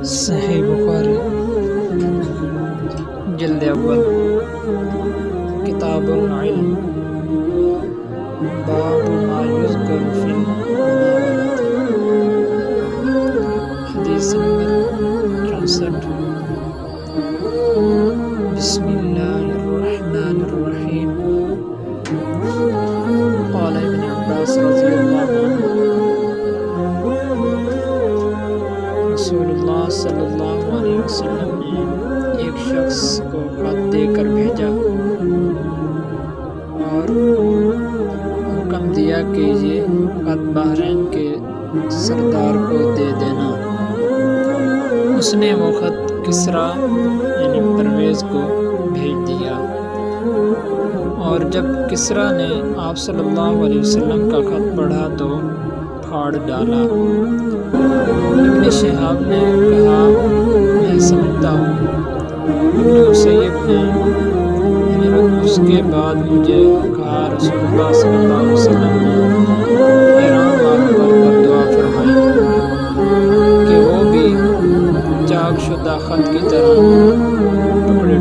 صحیح بخاری جلد اول کتاب العلم باب ما یذکر فی المناولۃ حدیث نمبر 64 بسم اللہ الرحمن الرحیم قال ابن عباس رضی اللہ عنہ رسول اللہ صلی اللہ علیہ وسلم نے ایک شخص کو خط دے کر بھیجا اور حکم دیا کہ یہ خط بحرین کے سردار کو دے دینا۔ اس نے وہ خط کسریٰ یعنی پرویز کو بھیج دیا، اور جب کسریٰ نے آپ صلی اللہ علیہ وسلم کا خط پڑھا تو پھاڑ ڈالا۔ ابن شہاب نے کہا میں سمجھتا ہوں ابن مسیب نے اس کے بعد مجھے کہا رسول اللہ صلی اللہ علیہ وسلم نے حیران آنکھ پر دعا فرمائی کہ وہ بھی چاک شدہ خط کی طرح ٹکڑے